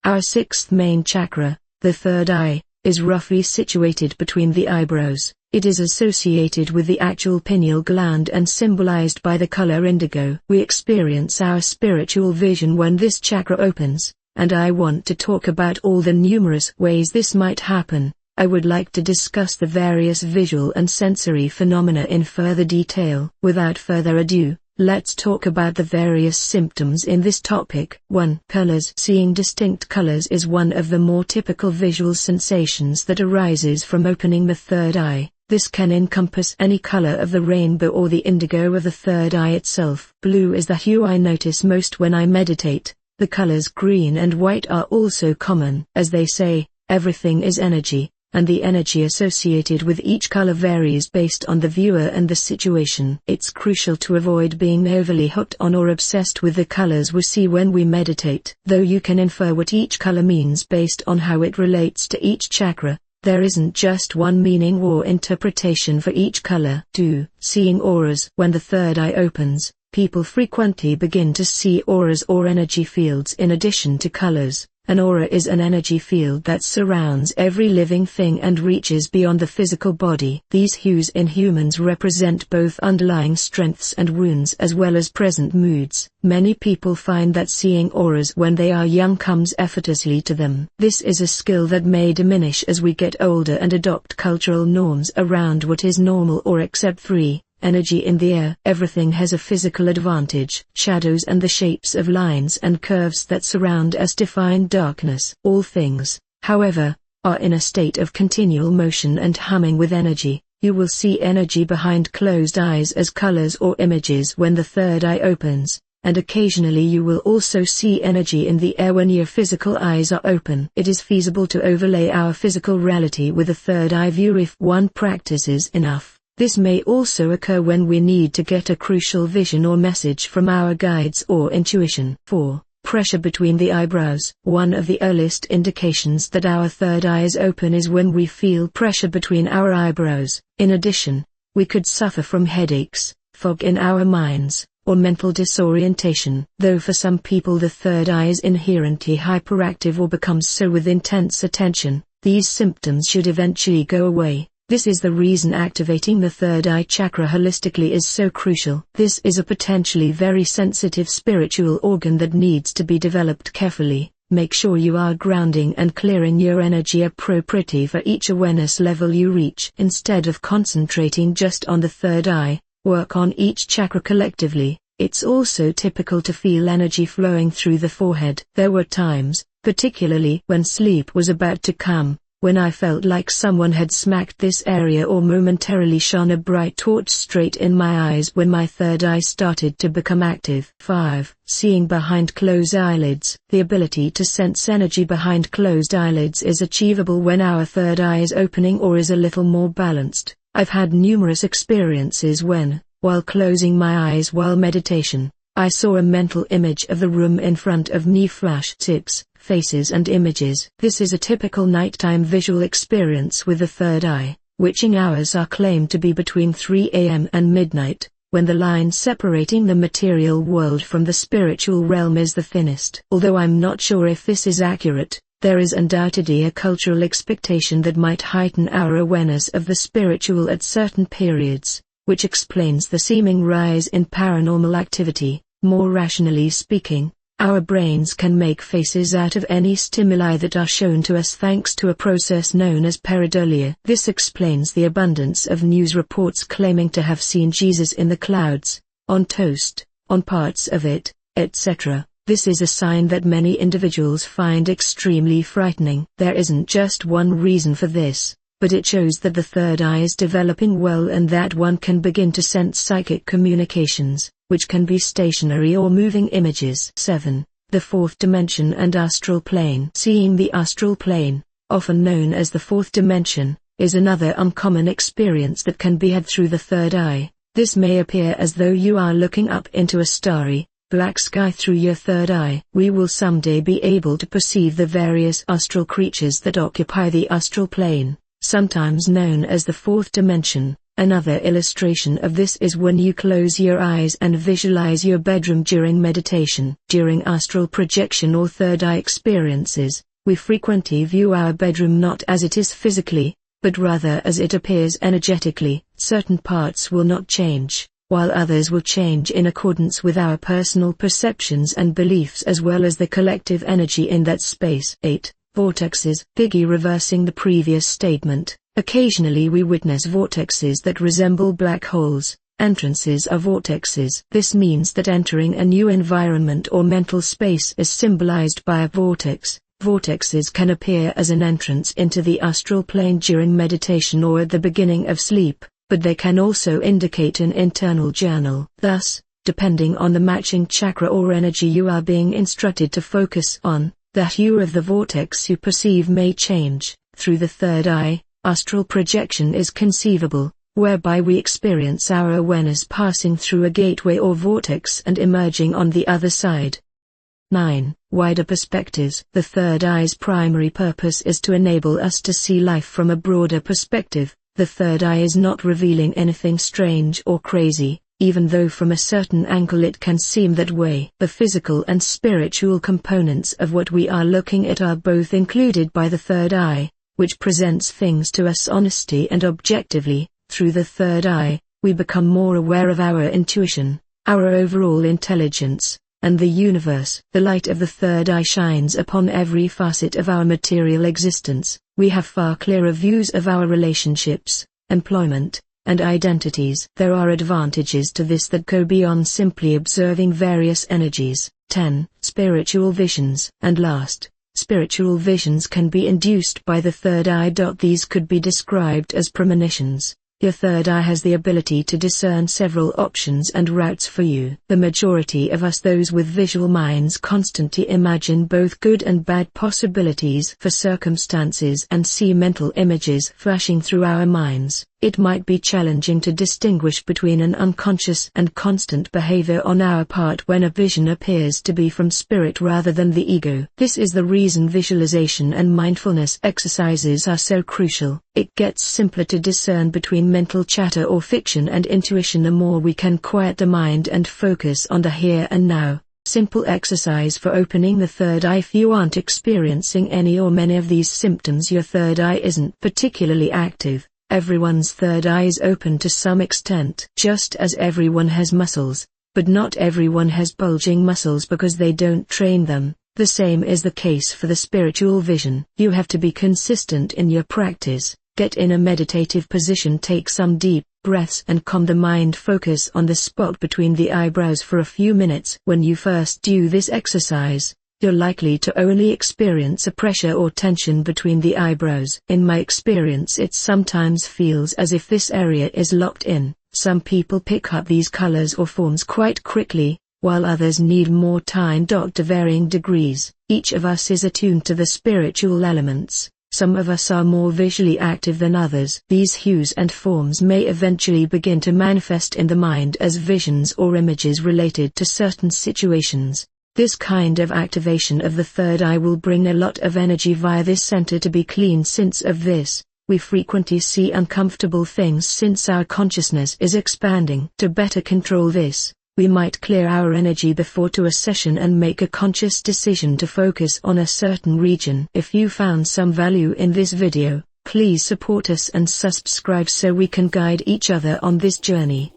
Our sixth main chakra, the third eye, is roughly situated between the eyebrows. It is associated with the actual pineal gland and symbolized by the color indigo. We experience our spiritual vision when this chakra opens, and I want to talk about all the numerous ways this might happen. I would like to discuss the various visual and sensory phenomena in further detail. Without further ado, let's talk about the various symptoms in this topic. 1. Colors. Seeing distinct colors is one of the more typical visual sensations that arises from opening the third eye. This can encompass any color of the rainbow or the indigo of the third eye itself. Blue is the hue I notice most when I meditate. The colors green and white are also common. As they say, everything is energy, and the energy associated with each color varies based on the viewer and the situation. It's crucial to avoid being overly hooked on or obsessed with the colors we see when we meditate. Though you can infer what each color means based on how it relates to each chakra, there isn't just one meaning or interpretation for each color. 2. Seeing auras. When the third eye opens, people frequently begin to see auras or energy fields in addition to colors. An aura is an energy field that surrounds every living thing and reaches beyond the physical body. These hues in humans represent both underlying strengths and wounds as well as present moods. Many people find that seeing auras when they are young comes effortlessly to them. This is a skill that may diminish as we get older and adopt cultural norms around what is normal or accept. 3. Energy in the air. Everything has a physical advantage. Shadows and the shapes of lines and curves that surround us define darkness. All things, however, are in a state of continual motion and humming with energy. You will see energy behind closed eyes as colors or images when the third eye opens, and occasionally you will also see energy in the air when your physical eyes are open. It is feasible to overlay our physical reality with a third eye view if one practices enough. This may also occur when we need to get a crucial vision or message from our guides or intuition. 4. Pressure between the eyebrows. One of the earliest indications that our third eye is open is when we feel pressure between our eyebrows. In addition, we could suffer from headaches, fog in our minds, or mental disorientation. Though for some people the third eye is inherently hyperactive or becomes so with intense attention, these symptoms should eventually go away. This is the reason activating the third eye chakra holistically is so crucial. This is a potentially very sensitive spiritual organ that needs to be developed carefully. Make sure you are grounding and clearing your energy appropriately for each awareness level you reach. Instead of concentrating just on the third eye, work on each chakra collectively. It's also typical to feel energy flowing through the forehead. There were times, particularly when sleep was about to come, when I felt like someone had smacked this area or momentarily shone a bright torch straight in my eyes when my third eye started to become active. 5. Seeing behind closed eyelids. The ability to sense energy behind closed eyelids is achievable when our third eye is opening or is a little more balanced. I've had numerous experiences when, while closing my eyes while meditation, I saw a mental image of the room in front of me flash. 6. Faces and images. This is a typical nighttime visual experience with the third eye. Witching hours are claimed to be between 3 a.m. and midnight, when the line separating the material world from the spiritual realm is the thinnest. Although I'm not sure if this is accurate, there is undoubtedly a cultural expectation that might heighten our awareness of the spiritual at certain periods, which explains the seeming rise in paranormal activity. More rationally speaking, our brains can make faces out of any stimuli that are shown to us thanks to a process known as pareidolia. This explains the abundance of news reports claiming to have seen Jesus in the clouds, on toast, on parts of it, etc. This is a sign that many individuals find extremely frightening. There isn't just one reason for this, but it shows that the third eye is developing well and that one can begin to sense psychic communications, which can be stationary or moving images. 7. The fourth dimension and astral plane. Seeing the astral plane, often known as the fourth dimension, is another uncommon experience that can be had through the third eye. This may appear as though you are looking up into a starry, black sky through your third eye. We will someday be able to perceive the various astral creatures that occupy the astral plane, sometimes known as the fourth dimension, Another illustration of this is when you close your eyes and visualize your bedroom during meditation. During astral projection or third eye experiences, we frequently view our bedroom not as it is physically, but rather as it appears energetically. Certain parts will not change, while others will change in accordance with our personal perceptions and beliefs as well as the collective energy in that space. 8. Vortexes. Biggie reversing the previous statement. Occasionally we witness vortexes that resemble black holes. Entrances are vortexes. This means that entering a new environment or mental space is symbolized by a vortex. Vortexes can appear as an entrance into the astral plane during meditation or at the beginning of sleep, but they can also indicate an internal journal. Thus, depending on the matching chakra or energy you are being instructed to focus on, the hue of the vortex you perceive may change. Through the third eye, astral projection is conceivable, whereby we experience our awareness passing through a gateway or vortex and emerging on the other side. 9. Wider perspectives. The third eye's primary purpose is to enable us to see life from a broader perspective. The third eye is not revealing anything strange or crazy, even though from a certain angle it can seem that way. The physical and spiritual components of what we are looking at are both included by the third eye, which presents things to us honestly and objectively. Through the third eye, we become more aware of our intuition, our overall intelligence, and the universe. The light of the third eye shines upon every facet of our material existence. We have far clearer views of our relationships, employment, and identities. There are advantages to this that go beyond simply observing various energies. 10. Spiritual visions. And last, spiritual visions can be induced by the third eye. These could be described as premonitions. Your third eye has the ability to discern several options and routes for you. The majority of us, those with visual minds, constantly imagine both good and bad possibilities for circumstances and see mental images flashing through our minds. It might be challenging to distinguish between an unconscious and constant behavior on our part when a vision appears to be from spirit rather than the ego. This is the reason visualization and mindfulness exercises are so crucial. It gets simpler to discern between mental chatter or fiction and intuition the more we can quiet the mind and focus on the here and now. Simple exercise for opening the third eye. If you aren't experiencing any or many of these symptoms, your third eye isn't particularly active. Everyone's third eye is open to some extent. Just as everyone has muscles, but not everyone has bulging muscles because they don't train them, the same is the case for the spiritual vision. You have to be consistent in your practice. Get in a meditative position, take some deep breaths and calm the mind. Focus on the spot between the eyebrows for a few minutes. When you first do this exercise, you're likely to only experience a pressure or tension between the eyebrows. In my experience, it sometimes feels as if this area is locked in. Some people pick up these colors or forms quite quickly, while others need more time. To varying degrees, each of us is attuned to the spiritual elements. Some of us are more visually active than others. These hues and forms may eventually begin to manifest in the mind as visions or images related to certain situations. This kind of activation of the third eye will bring a lot of energy via this center. To be clean since of this, we frequently see uncomfortable things since our consciousness is expanding. To better control this, we might clear our energy before to a session and make a conscious decision to focus on a certain region. If you found some value in this video, please support us and subscribe so we can guide each other on this journey.